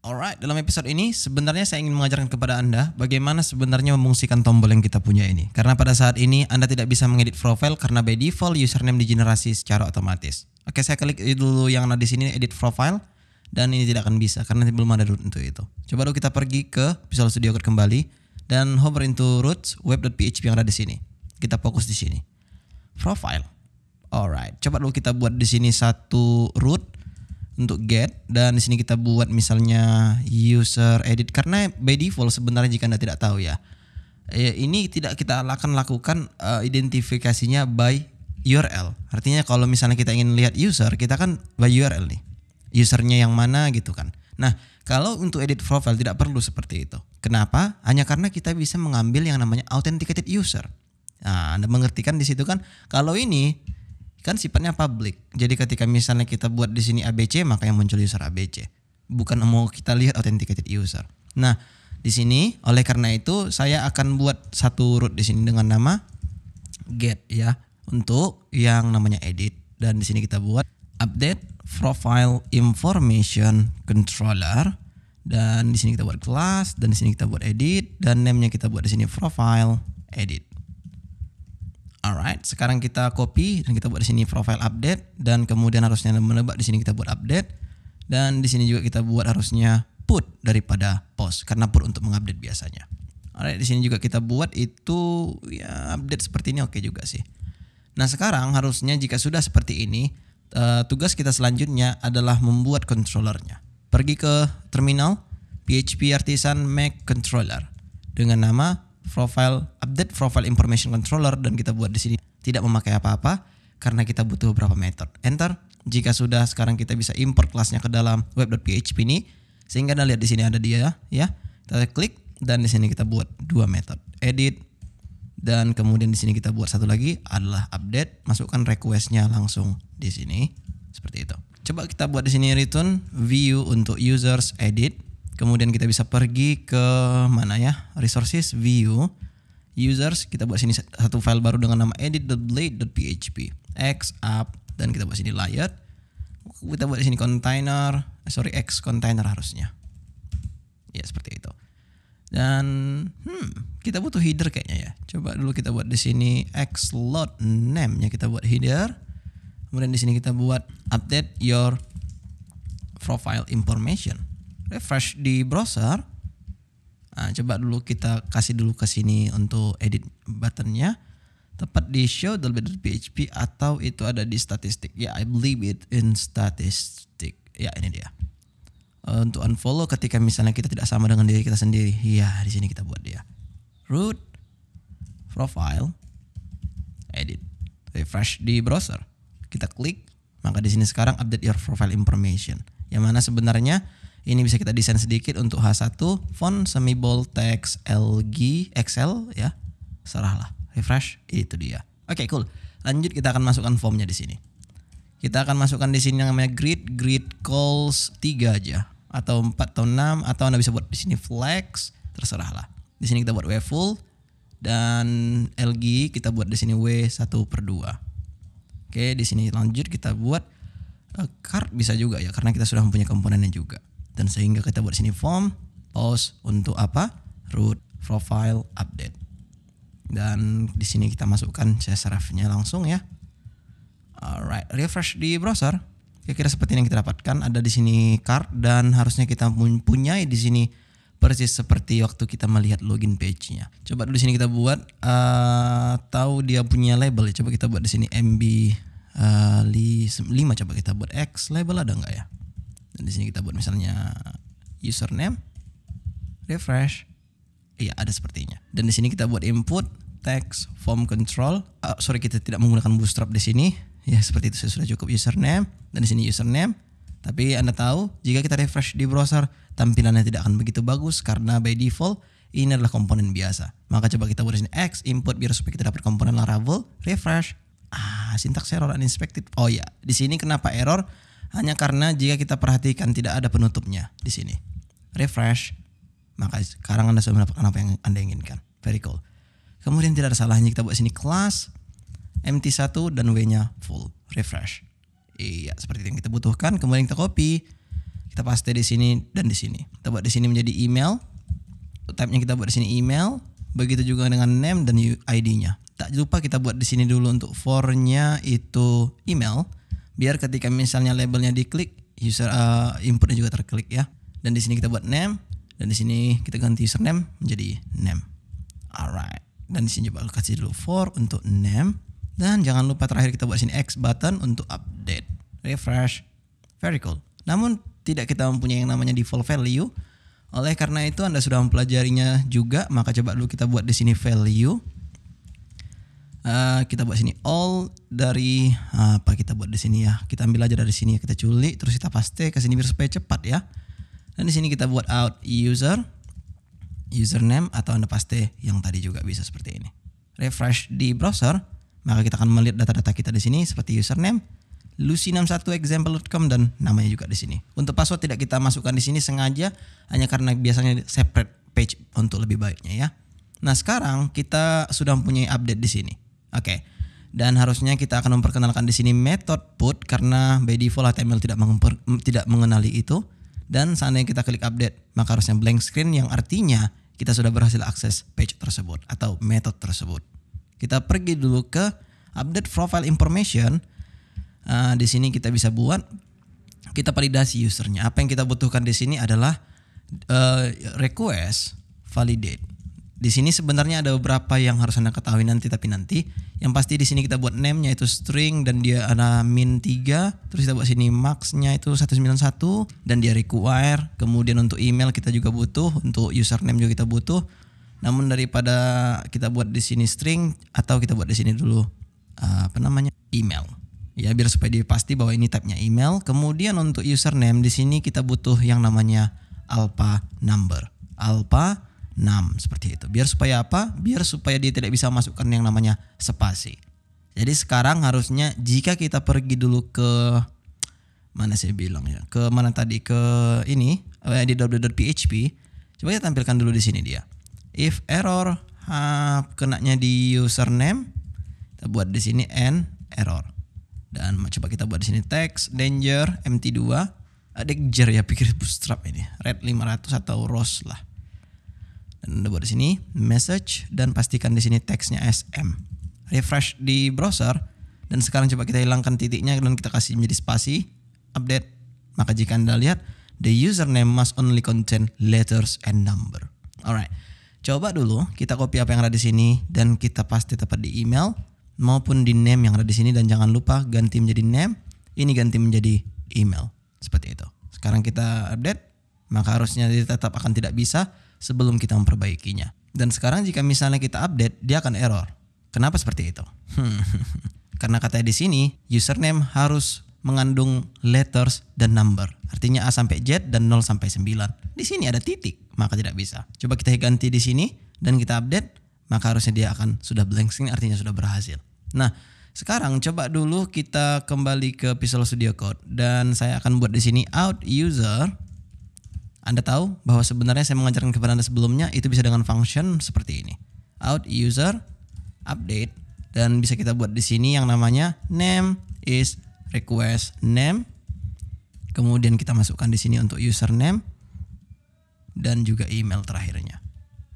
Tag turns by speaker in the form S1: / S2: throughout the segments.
S1: Alright, dalam episode ini sebenarnya saya ingin mengajarkan kepada Anda bagaimana sebenarnya memfungsikan tombol yang kita punya ini. Karena pada saat ini Anda tidak bisa mengedit profile karena by default username digenerasi secara otomatis. Oke, saya klik dulu yang ada di sini edit profile dan ini tidak akan bisa karena belum ada root untuk itu. Coba dulu kita pergi ke Visual Studio Code kembali dan hover into roots web.php yang ada di sini. Kita fokus di sini. Profile. Alright, coba dulu kita buat di sini satu root untuk get dan di sini kita buat misalnya user edit karena by default sebenarnya jika Anda tidak tahu ya ini tidak kita akan lakukan identifikasinya by URL. Artinya kalau misalnya kita ingin lihat user kita kan by URL nih. Usernya yang mana gitu kan. Nah, kalau untuk edit profile tidak perlu seperti itu. Kenapa? Hanya karena kita bisa mengambil yang namanya authenticated user. Nah, Anda mengerti kan di situ kan kalau ini kan sifatnya public. Jadi ketika misalnya kita buat di sini ABC maka yang muncul user ABC. Bukan mau kita lihat authenticated user. Nah, di sini oleh karena itu saya akan buat satu root di sini dengan nama get ya untuk yang namanya edit dan di sini kita buat update profile information controller dan di sini kita buat class dan di sini kita buat edit dan name-nya kita buat di sini profile edit. Alright, sekarang kita copy dan kita buat di sini profile update dan kemudian harusnya menebak di sini kita buat update dan di sini juga kita buat harusnya put daripada post karena put untuk mengupdate biasanya. Alright, di sini juga kita buat itu ya update seperti ini oke juga sih. Nah, sekarang harusnya jika sudah seperti ini tugas kita selanjutnya adalah membuat controllernya. Pergi ke terminal PHP Artisan Make Controller dengan nama profile update profile information controller dan kita buat di sini tidak memakai apa-apa karena kita butuh beberapa method. Enter. Jika sudah sekarang kita bisa import kelasnya ke dalam web.php ini sehingga Anda lihat di sini ada dia ya. Kita klik dan di sini kita buat dua method, edit dan kemudian di sini kita buat satu lagi adalah update. Masukkan requestnya langsung di sini seperti itu. Coba kita buat di sini return view untuk users edit. Kemudian kita bisa pergi ke mana ya? Resources, view, users. Kita buat sini satu file baru dengan nama edit.blade.php. X up dan kita buat sini layer. Kita buat di sini container, X container harusnya. Ya seperti itu. Dan kita butuh header kayaknya ya. Coba dulu kita buat di sini X load name-nya kita buat header. Kemudian di sini kita buat update your profile information. Refresh di browser. Nah, coba dulu kita kasih dulu ke sini untuk edit buttonnya. Tepat di show.php atau itu ada di statistik. Ya, I believe it in statistik. Ya, ini dia. Untuk unfollow ketika misalnya kita tidak sama dengan diri kita sendiri. Ya, di sini kita buat dia. Root, profile, edit. Refresh di browser. Kita klik, maka di sini sekarang update your profile information. Yang mana sebenarnya ini bisa kita desain sedikit untuk H1, font semi bold text LG XL ya. Serahlah. Refresh, itu dia. Oke, cool. Lanjut kita akan masukkan formnya di sini. Kita akan masukkan di sini yang namanya grid calls 3 aja atau 4 atau 6 atau Anda bisa buat di sini flex, terserahlah. Di sini kita buat W full dan LG kita buat di sini W1/2. Oke, di sini lanjut kita buat card bisa juga ya karena kita sudah mempunyai komponennya juga. Dan sehingga kita buat sini form, post untuk apa? Root, profile, update. Dan di sini kita masukkan CSRF-nya langsung ya. Alright, refresh di browser. Kira-kira seperti yang kita dapatkan ada di sini card dan harusnya kita mempunyai di sini persis seperti waktu kita melihat login page-nya. Coba dulu di sini kita buat tahu dia punya label. Coba kita buat di sini MB5 coba kita buat X label ada enggak ya? Dan di sini kita buat misalnya username, refresh, iya ada sepertinya. Dan di sini kita buat input, text, form control. Kita tidak menggunakan bootstrap di sini. Ya seperti itu sudah cukup username. Dan di sini username. Tapi Anda tahu jika kita refresh di browser tampilannya tidak akan begitu bagus karena by default ini adalah komponen biasa. Maka coba kita buat di sini X input biar supaya kita dapat komponen Laravel, refresh. Syntax error uninspected. Oh ya, di sini kenapa error? Hanya karena jika kita perhatikan tidak ada penutupnya di sini. Refresh, maka sekarang Anda sudah mendapatkan apa yang Anda inginkan. Very cool. Kemudian tidak ada salahnya kita buat sini class empty 1 dan W-nya full. Refresh. Iya, seperti yang kita butuhkan. Kemudian kita copy. Kita paste di sini dan di sini. Kita buat di sini menjadi email. Type-nya kita buat di sini email. Begitu juga dengan name dan ID-nya. Tak lupa kita buat di sini dulu untuk for-nya itu email. Biar ketika misalnya labelnya diklik, user inputnya juga terklik ya. Dan di sini kita buat name dan di sini kita ganti username menjadi name. Alright. Dan di sini coba kasih dulu for untuk name. Dan jangan lupa terakhir kita buat sini X button untuk update. Refresh. Very cool. Namun tidak kita mempunyai yang namanya default value. Oleh karena itu Anda sudah mempelajarinya juga, maka coba dulu kita buat di sini value. Kita buat sini all dari apa kita buat di sini ya. Kita ambil aja dari sini, kita culik terus kita paste ke sini biar supaya cepat ya. Dan di sini kita buat out username atau Anda paste yang tadi juga bisa seperti ini. Refresh di browser, maka kita akan melihat data-data kita di sini seperti username lucy61example.com dan namanya juga di sini. Untuk password tidak kita masukkan di sini sengaja hanya karena biasanya separate page untuk lebih baiknya ya. Nah, sekarang kita sudah mempunyai update di sini. Oke. Dan harusnya kita akan memperkenalkan di sini method put karena by default HTML tidak mengenali itu. Dan seandainya kita klik update, maka harusnya blank screen yang artinya kita sudah berhasil akses page tersebut atau method tersebut. Kita pergi dulu ke update profile information. Di sini kita bisa buat, kita validasi usernya. Apa yang kita butuhkan di sini adalah request validate. Di sini sebenarnya ada beberapa yang harus Anda ketahui nanti, tapi nanti yang pasti di sini kita buat name-nya itu string dan dia ada min 3, terus kita buat sini max-nya itu 191 dan dia require. Kemudian untuk email kita juga butuh, untuk username juga kita butuh. Namun daripada kita buat di sini string atau kita buat di sini dulu email. Ya biar supaya dia pasti bahwa ini type-nya email. Kemudian untuk username di sini kita butuh yang namanya alpha number. Alpha 6 seperti itu. Biar supaya apa? Biar supaya dia tidak bisa masukkan yang namanya spasi. Jadi sekarang harusnya jika kita pergi dulu ke mana saya bilang ya, ke mana tadi, ke ini di www.php. Coba kita tampilkan dulu di sini dia. If error kenanya di username, kita buat di sini and error. Dan coba kita buat di sini text danger mt2 danger ya, pikir bootstrap ini red 500 atau rose lah. Dan udah buat di sini message dan pastikan di sini teksnya sm. Refresh di browser dan sekarang coba kita hilangkan titiknya dan kita kasih menjadi spasi update. Maka jika Anda lihat the username must only contain letters and number. Alright. Coba dulu kita copy apa yang ada di sini dan kita paste tepat di email maupun di name yang ada di sini, dan jangan lupa ganti menjadi name, ini ganti menjadi email. Seperti itu. Sekarang kita update, maka harusnya dia tetap akan tidak bisa sebelum kita memperbaikinya. Dan sekarang jika misalnya kita update, dia akan error. Kenapa seperti itu? Karena katanya di sini username harus mengandung letters dan number. Artinya A sampai Z dan 0 sampai 9. Di sini ada titik, maka tidak bisa. Coba kita ganti di sini dan kita update, maka harusnya dia akan sudah blank screen, artinya sudah berhasil. Nah, sekarang coba dulu kita kembali ke Visual Studio Code dan saya akan buat di sini out user. Anda tahu bahwa sebenarnya saya mengajarkan kepada Anda sebelumnya itu bisa dengan function seperti ini. Out user update dan bisa kita buat di sini yang namanya name is request name. Kemudian kita masukkan di sini untuk username dan juga email terakhirnya.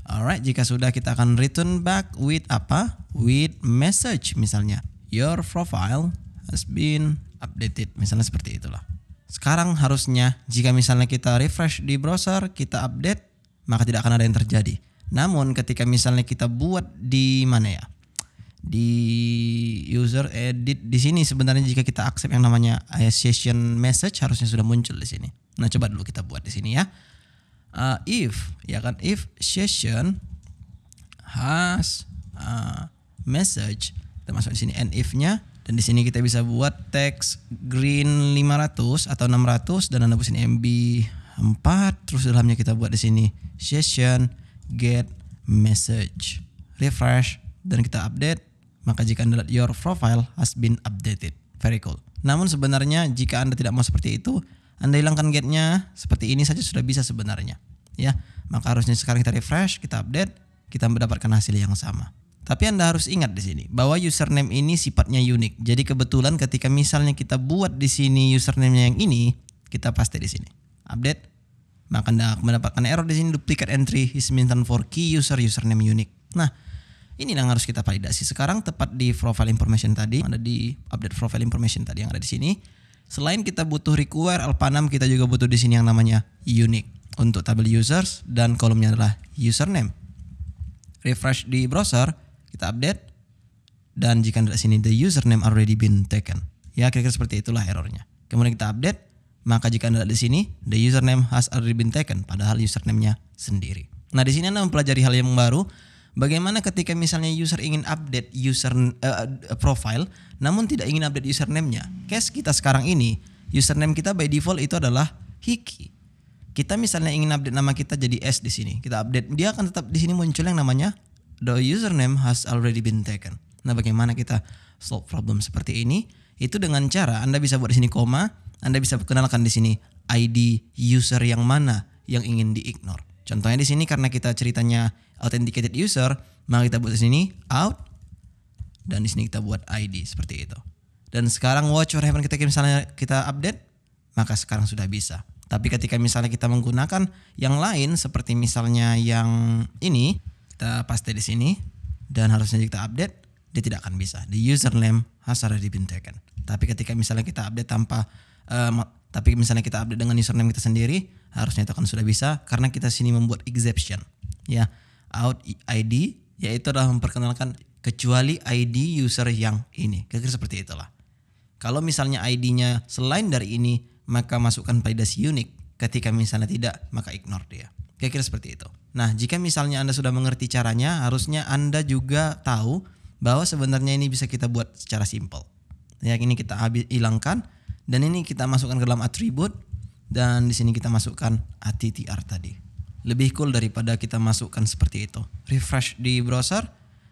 S1: Alright, jika sudah kita akan return back with apa? With message misalnya. Your profile has been updated. Misalnya seperti itulah. Sekarang harusnya jika misalnya kita refresh di browser, kita update, maka tidak akan ada yang terjadi. Namun ketika misalnya kita buat di mana ya? Di user edit di sini sebenarnya jika kita accept yang namanya session message harusnya sudah muncul di sini. Nah, coba dulu kita buat di sini ya. If session has message, kita masuk di sini and if-nya, dan di sini kita bisa buat text green 500 atau 600 dan Anda buat sini MB 4, terus dalamnya kita buat di sini session get message. Refresh dan kita update, maka jika Anda lihat your profile has been updated. Very cool. Namun sebenarnya jika Anda tidak mau seperti itu, Anda hilangkan get-nya, seperti ini saja sudah bisa sebenarnya. Ya, maka harusnya sekarang kita refresh, kita update, kita mendapatkan hasil yang sama. Tapi Anda harus ingat di sini bahwa username ini sifatnya unik. Jadi kebetulan ketika misalnya kita buat di sini username-nya yang ini, kita paste di sini. update, maka Anda akan mendapatkan error di sini, duplicate entry is minted for key user username unique. Nah, ini yang harus kita validasi. Sekarang tepat di profile information tadi, ada di update profile information tadi yang ada di sini. Selain kita butuh require alpha 6, kita juga butuh di sini yang namanya unique untuk tabel users dan kolomnya adalah username. Refresh di browser, kita update, dan jika ada di sini the username already been taken. Ya, kira-kira seperti itulah errornya. Kemudian kita update, maka jika Anda lihat di sini the username has already been taken, padahal username-nya sendiri. Nah, di sini Anda mempelajari hal yang baru. Bagaimana ketika misalnya user ingin update profile namun tidak ingin update username-nya. Case kita sekarang ini, username kita by default itu adalah Hiki. Kita misalnya ingin update nama kita jadi S di sini. Kita update, dia akan tetap di sini muncul yang namanya the username has already been taken. Nah, bagaimana kita solve problem seperti ini? Itu dengan cara Anda bisa buat di sini koma, Anda bisa kenalkan di sini ID user yang mana yang ingin di-ignore. Contohnya di sini karena kita ceritanya authenticated user, maka kita buat di sini out, dan di sini kita buat ID seperti itu. Dan sekarang watch what happen ketika misalnya kita update, maka sekarang sudah bisa. Tapi ketika misalnya kita menggunakan yang lain seperti misalnya yang ini, kita paste di sini dan harusnya kita update, dia tidak akan bisa. The username has already been taken. Tapi ketika misalnya kita update dengan username kita sendiri, harusnya itu akan sudah bisa karena kita sini membuat exception. Ya, out ID yaitu adalah memperkenalkan kecuali ID user yang ini. Kira-kira seperti itulah. Kalau misalnya ID-nya selain dari ini, maka masukkan validasi unique. Ketika misalnya tidak, maka ignore dia. Kira-kira seperti itu. Nah, jika misalnya Anda sudah mengerti caranya, harusnya Anda juga tahu bahwa sebenarnya ini bisa kita buat secara simple. Ya, ini kita hilangkan dan ini kita masukkan ke dalam atribut dan di sini kita masukkan attr tadi. Lebih cool daripada kita masukkan seperti itu. Refresh di browser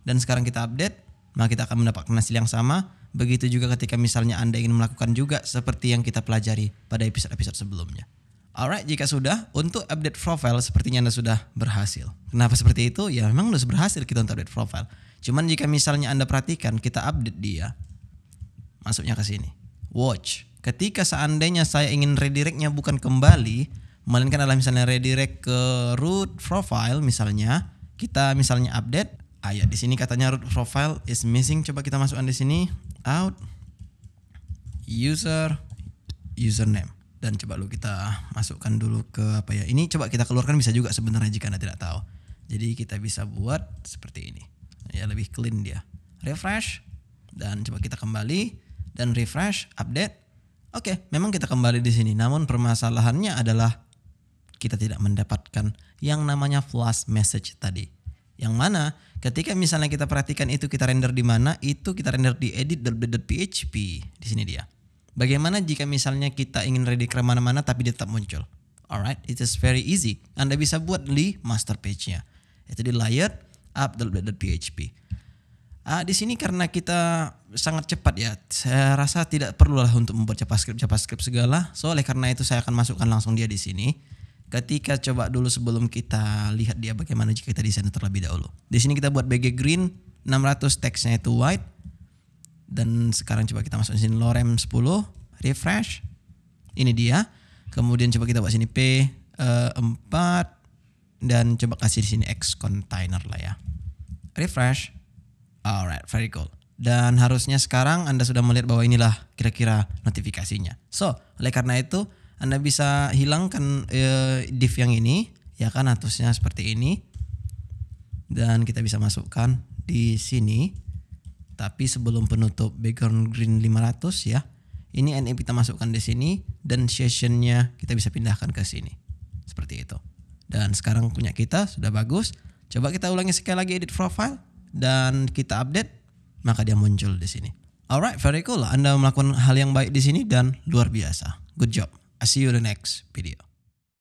S1: dan sekarang kita update, maka kita akan mendapatkan hasil yang sama. Begitu juga ketika misalnya Anda ingin melakukan juga seperti yang kita pelajari pada episode-episode sebelumnya. Alright, jika sudah, untuk update profile sepertinya Anda sudah berhasil. Kenapa seperti itu? Ya memang sudah berhasil kita untuk update profile. Cuman jika misalnya Anda perhatikan, kita update dia. Masuknya ke sini. Watch. Ketika seandainya saya ingin redirectnya bukan kembali, melainkan adalah misalnya redirect ke root profile misalnya, kita misalnya update, di sini katanya root profile is missing. Coba kita masukkan di sini out username dan coba lu kita masukkan dulu ke apa ya? Ini coba kita keluarkan bisa juga sebenarnya jika Anda tidak tahu. Jadi kita bisa buat seperti ini. Ya, lebih clean dia. Refresh dan coba kita kembali dan refresh, update. Oke, memang kita kembali di sini. Namun permasalahannya adalah kita tidak mendapatkan yang namanya flash message tadi. Yang mana ketika misalnya kita perhatikan itu kita render di mana, itu kita render di edit.php. Di sini dia. Bagaimana jika misalnya kita ingin ready ke mana-mana tapi dia tetap muncul? Alright, it is very easy. Anda bisa buat di master page-nya. Itu di layer app.php. Di sini karena kita sangat cepat ya, saya rasa tidak perlulah untuk membuat JavaScript segala. So oleh karena itu saya akan masukkan langsung dia di sini. Ketika coba dulu sebelum kita lihat dia bagaimana jika kita desain terlebih dahulu. Di sini kita buat BG green, 600 teksnya itu white. Dan sekarang coba kita masuk di sini lorem 10, refresh. Ini dia. Kemudian coba kita buat sini P4 dan coba kasih di sini X container lah ya. Refresh. Alright, very cool. Dan harusnya sekarang Anda sudah melihat bahwa inilah kira-kira notifikasinya. So, oleh karena itu Anda bisa hilangkan div yang ini, ya kan, harusnya seperti ini. Dan kita bisa masukkan di sini. Tapi sebelum penutup background green 500 ya. Ini NA kita masukkan di sini dan sessionnya kita bisa pindahkan ke sini. Seperti itu. Dan sekarang punya kita sudah bagus. Coba kita ulangi sekali lagi edit profile dan kita update, maka dia muncul di sini. Alright, very cool. Anda melakukan hal yang baik di sini dan luar biasa. Good job. I see you in the next video.